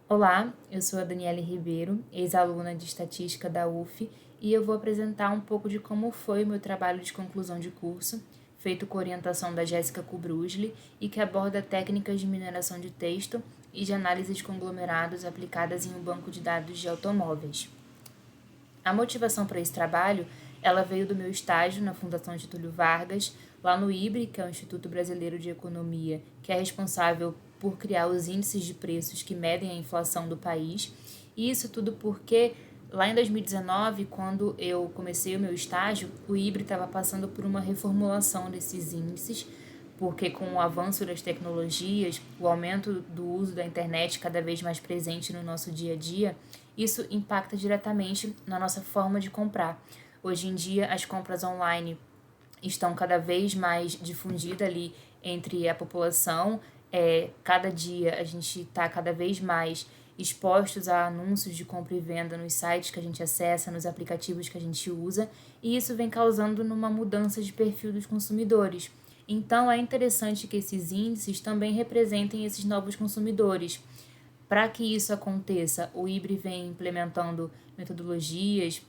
Olá, eu sou a Daniele Ribeiro, ex-aluna de Estatística da UF, e eu vou apresentar um pouco de como foi o meu trabalho de conclusão de curso, feito com orientação da Jéssica Kubrusli e que aborda técnicas de mineração de texto e de análise de conglomerados aplicadas em um banco de dados de automóveis. A motivação para esse trabalho, ela veio do meu estágio na Fundação Getúlio Vargas, lá no IBRE, que é o Instituto Brasileiro de Economia, que é responsável por criar os índices de preços que medem a inflação do país. E isso tudo porque lá em 2019, quando eu comecei o meu estágio, o IBRE estava passando por uma reformulação desses índices, porque com o avanço das tecnologias, o aumento do uso da internet cada vez mais presente no nosso dia a dia, isso impacta diretamente na nossa forma de comprar. Hoje em dia, as compras online estão cada vez mais difundidas ali entre a população. Cada dia a gente está cada vez mais expostos a anúncios de compra e venda nos sites que a gente acessa, nos aplicativos que a gente usa, e isso vem causando uma mudança de perfil dos consumidores. Então, é interessante que esses índices também representem esses novos consumidores. Para que isso aconteça, o IBRE vem implementando metodologias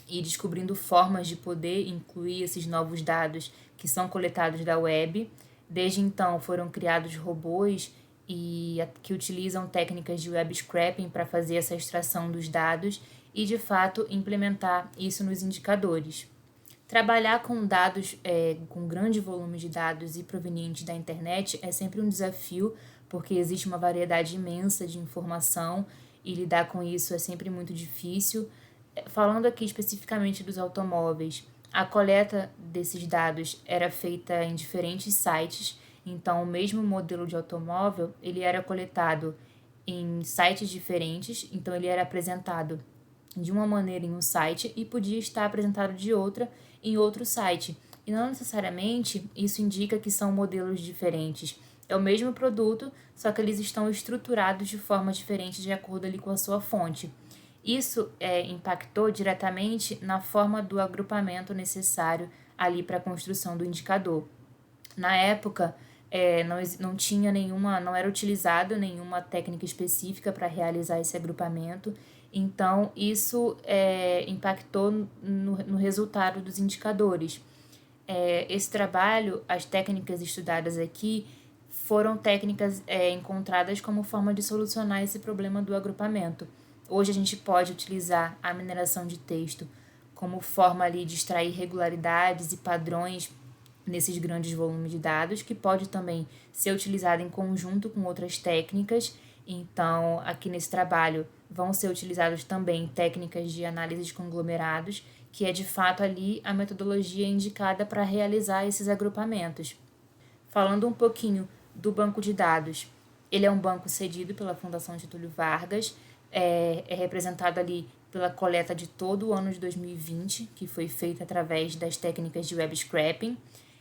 e descobrindo formas de poder incluir esses novos dados que são coletados da web. Desde então, foram criados robôs que utilizam técnicas de web scraping para fazer essa extração dos dados e, de fato, implementar isso nos indicadores. Trabalhar com dados, com grande volume de dados e provenientes da internet é sempre um desafio, porque existe uma variedade imensa de informação e lidar com isso é sempre muito difícil. Falando aqui especificamente dos automóveis, a coleta desses dados era feita em diferentes sites, então o mesmo modelo de automóvel ele era coletado em sites diferentes, então ele era apresentado de uma maneira em um site e podia estar apresentado de outra em outro site. E não necessariamente isso indica que são modelos diferentes. É o mesmo produto, só que eles estão estruturados de forma diferente de acordo ali com a sua fonte. Isso impactou diretamente na forma do agrupamento necessário ali para a construção do indicador. Na época, não tinha nenhuma, não era utilizada nenhuma técnica específica para realizar esse agrupamento, então isso impactou no resultado dos indicadores. Esse trabalho, as técnicas estudadas aqui, foram técnicas encontradas como forma de solucionar esse problema do agrupamento. Hoje a gente pode utilizar a mineração de texto como forma ali de extrair regularidades e padrões nesses grandes volumes de dados, que pode também ser utilizada em conjunto com outras técnicas. Então, aqui nesse trabalho vão ser utilizadas também técnicas de análise de conglomerados, que é de fato ali a metodologia indicada para realizar esses agrupamentos. Falando um pouquinho do banco de dados, ele é um banco cedido pela Fundação Getúlio Vargas, é representado ali pela coleta de todo o ano de 2020, que foi feita através das técnicas de web scraping.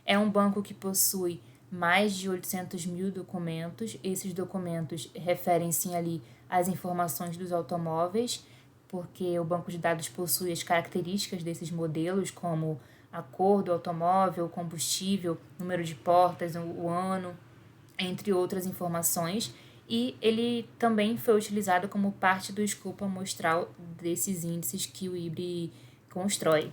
É um banco que possui mais de 800 mil documentos. Esses documentos referem-se ali às informações dos automóveis, porque o banco de dados possui as características desses modelos, como a cor do automóvel, o combustível, número de portas, o ano, entre outras informações, e ele também foi utilizado como parte do escopo amostral desses índices que o IBRE constrói.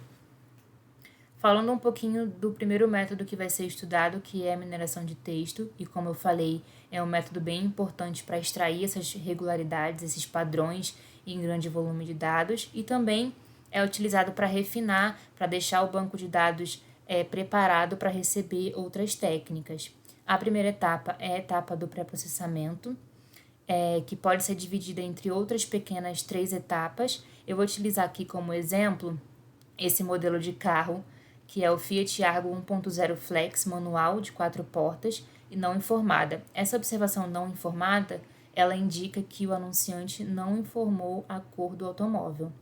Falando um pouquinho do primeiro método que vai ser estudado, que é a mineração de texto, e como eu falei, é um método bem importante para extrair essas regularidades, esses padrões em grande volume de dados, e também é utilizado para refinar, para deixar o banco de dados preparado para receber outras técnicas. A primeira etapa é a etapa do pré-processamento, que pode ser dividida entre outras pequenas 3 etapas. Eu vou utilizar aqui como exemplo esse modelo de carro, que é o Fiat Argo 1.0 Flex manual de 4 portas e não informada. Essa observação não informada, ela indica que o anunciante não informou a cor do automóvel.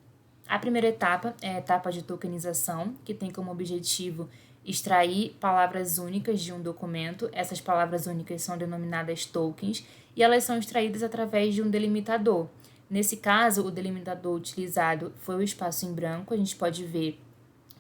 A primeira etapa é a etapa de tokenização, que tem como objetivo extrair palavras únicas de um documento. Essas palavras únicas são denominadas tokens e elas são extraídas através de um delimitador. Nesse caso, o delimitador utilizado foi o espaço em branco. A gente pode ver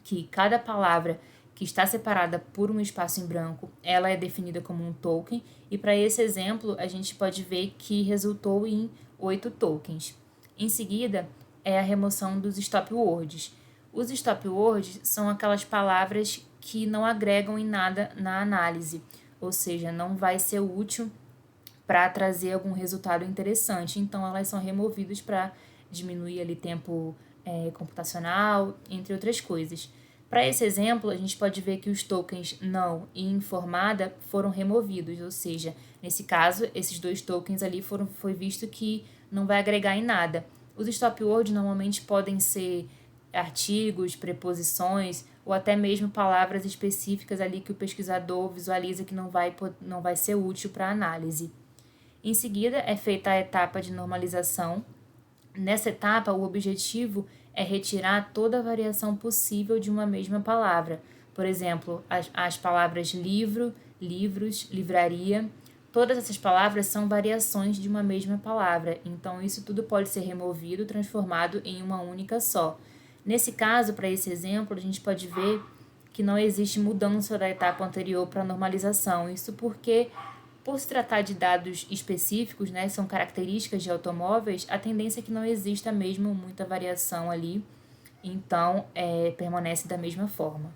que cada palavra que está separada por um espaço em branco, ela é definida como um token, e para esse exemplo a gente pode ver que resultou em 8 tokens. Em seguida, é a remoção dos stop words. Os stop words são aquelas palavras que não agregam em nada na análise, ou seja, não vai ser útil para trazer algum resultado interessante. Então, elas são removidas para diminuir ali tempo computacional, entre outras coisas. Para esse exemplo, a gente pode ver que os tokens não e informada foram removidos, ou seja, nesse caso, esses 2 tokens ali foi visto que não vai agregar em nada. Os stop words normalmente podem ser artigos, preposições ou até mesmo palavras específicas ali que o pesquisador visualiza que não vai ser útil para a análise. Em seguida, é feita a etapa de normalização. Nessa etapa, o objetivo é retirar toda a variação possível de uma mesma palavra. Por exemplo, as palavras livro, livros, livraria. Todas essas palavras são variações de uma mesma palavra, então isso tudo pode ser removido, transformado em uma única só. Nesse caso, para esse exemplo, a gente pode ver que não existe mudança da etapa anterior para a normalização. Isso porque, por se tratar de dados específicos, né, são características de automóveis, a tendência é que não exista mesmo muita variação ali, então permanece da mesma forma.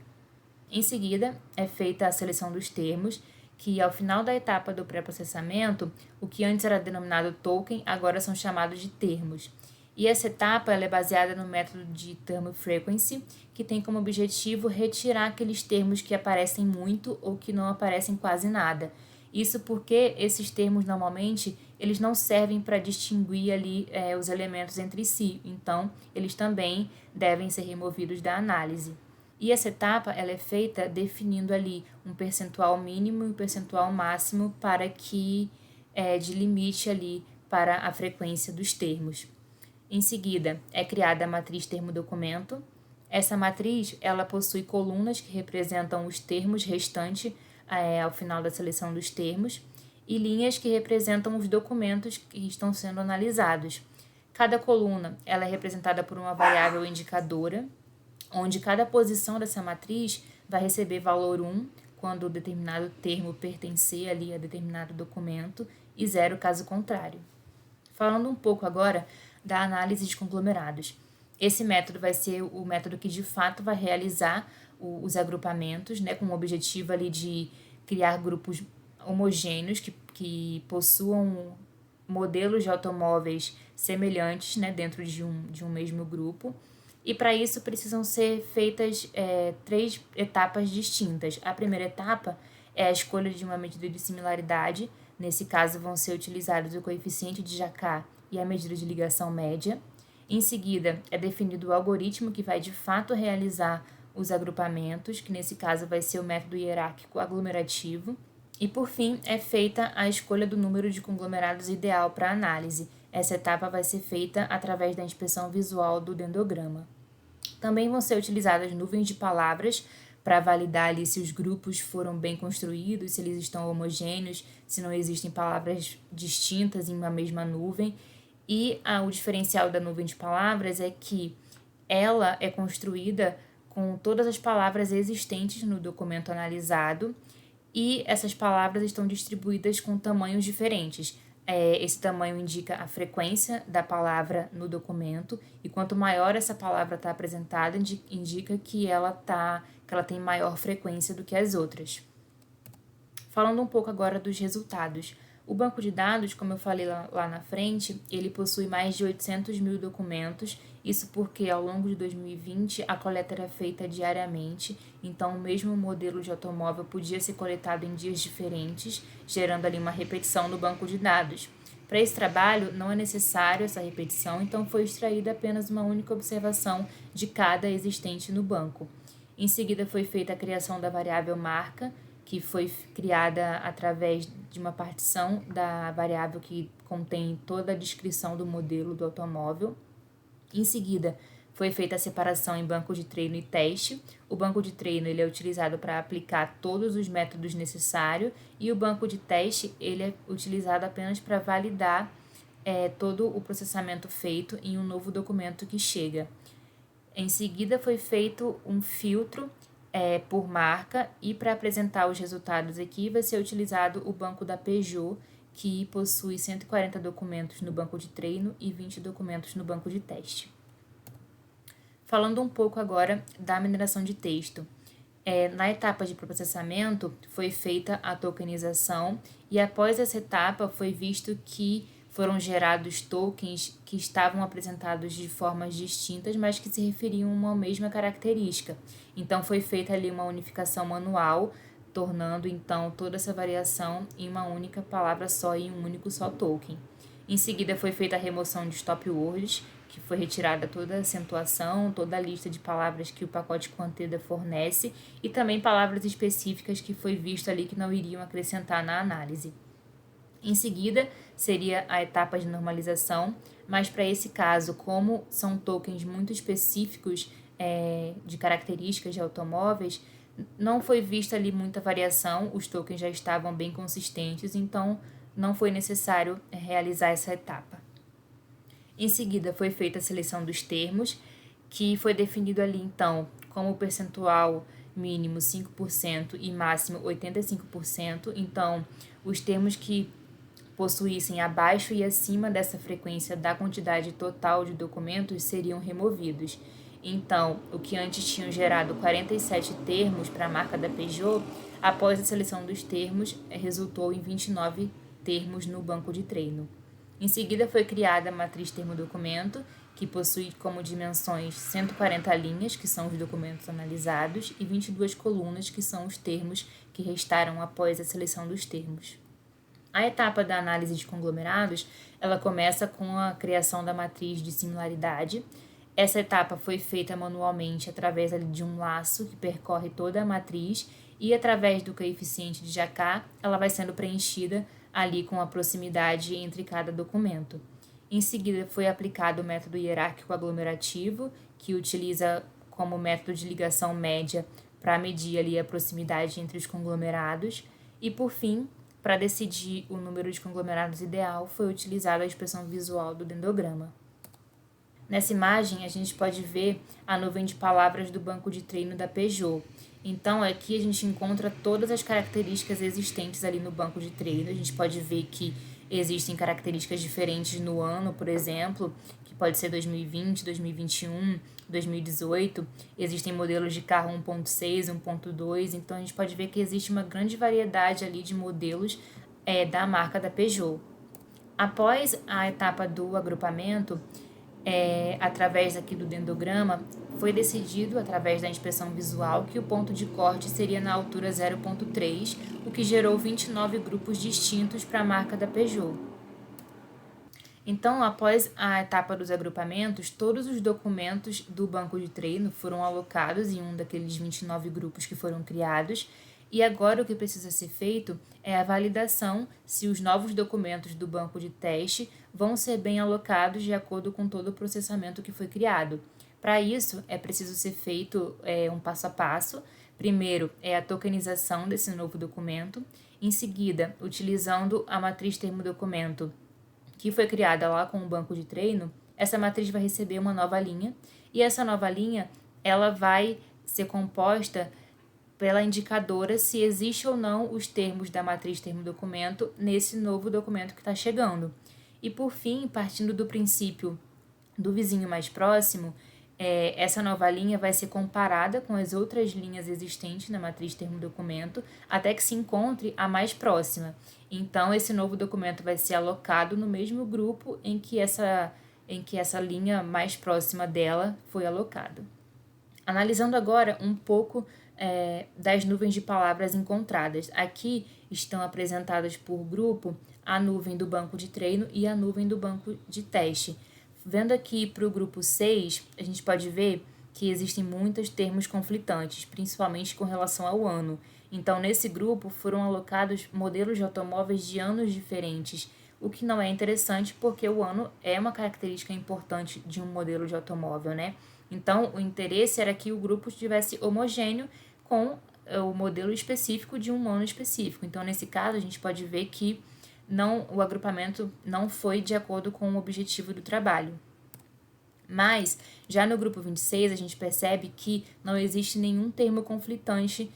Em seguida, é feita a seleção dos termos, que ao final da etapa do pré-processamento, o que antes era denominado token, agora são chamados de termos. E essa etapa ela é baseada no método de term frequency, que tem como objetivo retirar aqueles termos que aparecem muito ou que não aparecem quase nada. Isso porque esses termos, normalmente, eles não servem para distinguir ali os elementos entre si, então eles também devem ser removidos da análise. E essa etapa ela é feita definindo ali um percentual mínimo e um percentual máximo para que de limite ali para a frequência dos termos. Em seguida, é criada a matriz termo-documento. Essa matriz ela possui colunas que representam os termos restantes ao final da seleção dos termos e linhas que representam os documentos que estão sendo analisados. Cada coluna ela é representada por uma variável indicadora, onde cada posição dessa matriz vai receber valor 1 quando determinado termo pertencer ali a determinado documento e 0 caso contrário. Falando um pouco agora da análise de conglomerados. Esse método vai ser o método que de fato vai realizar os agrupamentos, né, com o objetivo ali de criar grupos homogêneos que possuam modelos de automóveis semelhantes, né, dentro de um mesmo grupo. E para isso precisam ser feitas 3 etapas distintas. A primeira etapa é a escolha de uma medida de similaridade. Nesse caso, vão ser utilizados o coeficiente de Jaccard e a medida de ligação média. Em seguida, é definido o algoritmo que vai de fato realizar os agrupamentos, que nesse caso vai ser o método hierárquico aglomerativo. E por fim, é feita a escolha do número de conglomerados ideal para análise. Essa etapa vai ser feita através da inspeção visual do dendrograma. Também vão ser utilizadas nuvens de palavras para validar ali se os grupos foram bem construídos, se eles estão homogêneos, se não existem palavras distintas em uma mesma nuvem. E o diferencial da nuvem de palavras é que ela é construída com todas as palavras existentes no documento analisado e essas palavras estão distribuídas com tamanhos diferentes. Esse tamanho indica a frequência da palavra no documento e quanto maior essa palavra está apresentada, indica que ela tem maior frequência do que as outras. Falando um pouco agora dos resultados. O banco de dados, como eu falei lá na frente, ele possui mais de 800 mil documentos, isso porque ao longo de 2020 a coleta era feita diariamente, então o mesmo modelo de automóvel podia ser coletado em dias diferentes, gerando ali uma repetição no banco de dados. Para esse trabalho não é necessário essa repetição, então foi extraída apenas uma única observação de cada existente no banco. Em seguida foi feita a criação da variável marca, que foi criada através de uma partição da variável que contém toda a descrição do modelo do automóvel. Em seguida, foi feita a separação em banco de treino e teste. O banco de treino ele é utilizado para aplicar todos os métodos necessários e o banco de teste ele é utilizado apenas para validar todo o processamento feito em um novo documento que chega. Em seguida, foi feito um filtro por marca, e para apresentar os resultados aqui vai ser utilizado o banco da Peugeot, que possui 140 documentos no banco de treino e 20 documentos no banco de teste. Falando um pouco agora da mineração de texto. Na etapa de processamento foi feita a tokenização e após essa etapa foi visto que foram gerados tokens que estavam apresentados de formas distintas, mas que se referiam a uma mesma característica. Então foi feita ali uma unificação manual, tornando então toda essa variação em uma única palavra só e um único só token. Em seguida foi feita a remoção de stop words, que foi retirada toda a acentuação, toda a lista de palavras que o pacote Quanteda fornece e também palavras específicas que foi visto ali que não iriam acrescentar na análise. Em seguida, seria a etapa de normalização, mas para esse caso, como são tokens muito específicos de características de automóveis, não foi vista ali muita variação, os tokens já estavam bem consistentes, então não foi necessário realizar essa etapa. Em seguida, foi feita a seleção dos termos, que foi definido ali, então, como percentual mínimo 5% e máximo 85%. Então, os termos que possuíssem abaixo e acima dessa frequência da quantidade total de documentos seriam removidos. Então, o que antes tinham gerado 47 termos para a marca da Peugeot, após a seleção dos termos, resultou em 29 termos no banco de treino. Em seguida, foi criada a matriz termo-documento, que possui como dimensões 140 linhas, que são os documentos analisados, e 22 colunas, que são os termos que restaram após a seleção dos termos. A etapa da análise de conglomerados, ela começa com a criação da matriz de similaridade. Essa etapa foi feita manualmente através de um laço que percorre toda a matriz e através do coeficiente de Jacquard, ela vai sendo preenchida ali com a proximidade entre cada documento. Em seguida, foi aplicado o método hierárquico aglomerativo, que utiliza como método de ligação média para medir ali a proximidade entre os conglomerados. E, por fim, para decidir o número de conglomerados ideal, foi utilizada a expressão visual do dendrograma. Nessa imagem, a gente pode ver a nuvem de palavras do banco de treino da Peugeot. Então, aqui a gente encontra todas as características existentes ali no banco de treino. A gente pode ver que existem características diferentes no ano, por exemplo, que pode ser 2020, 2021, 2018. Existem modelos de carro 1.6, 1.2. Então, a gente pode ver que existe uma grande variedade ali de modelos da marca da Peugeot. Após a etapa do agrupamento, através aqui do dendrograma, foi decidido, através da inspeção visual, que o ponto de corte seria na altura 0.3, o que gerou 29 grupos distintos para a marca da Peugeot. Então, após a etapa dos agrupamentos, todos os documentos do banco de treino foram alocados em um daqueles 29 grupos que foram criados, e agora o que precisa ser feito é a validação se os novos documentos do banco de teste vão ser bem alocados de acordo com todo o processamento que foi criado. Para isso, é preciso ser feito um passo a passo. Primeiro, a tokenização desse novo documento. Em seguida, utilizando a matriz termo-documento, que foi criada lá com o banco de treino, essa matriz vai receber uma nova linha, e essa nova linha ela vai ser composta pela indicadora se existe ou não os termos da matriz termo-documento nesse novo documento que está chegando. E por fim, partindo do princípio do vizinho mais próximo, essa nova linha vai ser comparada com as outras linhas existentes na matriz termo-documento até que se encontre a mais próxima. Então, esse novo documento vai ser alocado no mesmo grupo em que essa linha mais próxima dela foi alocada. Analisando agora um pouco das nuvens de palavras encontradas. Aqui estão apresentadas por grupo a nuvem do banco de treino e a nuvem do banco de teste. Vendo aqui para o grupo 6, a gente pode ver que existem muitos termos conflitantes, principalmente com relação ao ano. Então, nesse grupo foram alocados modelos de automóveis de anos diferentes, o que não é interessante porque o ano é uma característica importante de um modelo de automóvel, né? Então, o interesse era que o grupo estivesse homogêneo com o modelo específico de um ano específico. Então, nesse caso, a gente pode ver que o agrupamento não foi de acordo com o objetivo do trabalho. Mas, já no grupo 26, a gente percebe que não existe nenhum termo conflitante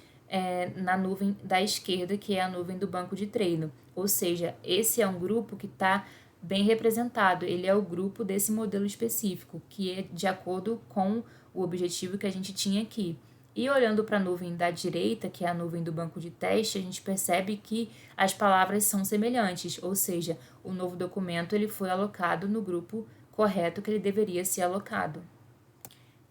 na nuvem da esquerda, que é a nuvem do banco de treino. Ou seja, esse é um grupo que está bem representado. Ele é o grupo desse modelo específico, que é de acordo com o objetivo que a gente tinha aqui. E olhando para a nuvem da direita, que é a nuvem do banco de teste, a gente percebe que as palavras são semelhantes, ou seja, o novo documento ele foi alocado no grupo correto que ele deveria ser alocado.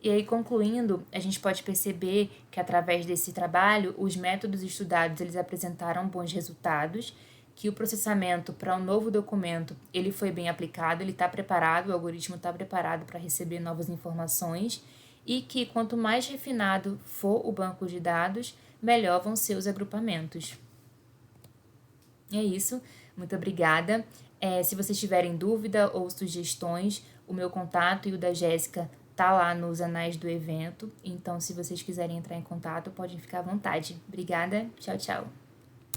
E aí, concluindo, a gente pode perceber que através desse trabalho, os métodos estudados eles apresentaram bons resultados, que o processamento para o novo documento ele foi bem aplicado, ele está preparado, o algoritmo está preparado para receber novas informações e que quanto mais refinado for o banco de dados, melhor vão ser os agrupamentos. É isso, muito obrigada. Se vocês tiverem dúvida ou sugestões, o meu contato e o da Jéssica tá lá nos anais do evento, então se vocês quiserem entrar em contato, podem ficar à vontade. Obrigada, tchau, tchau.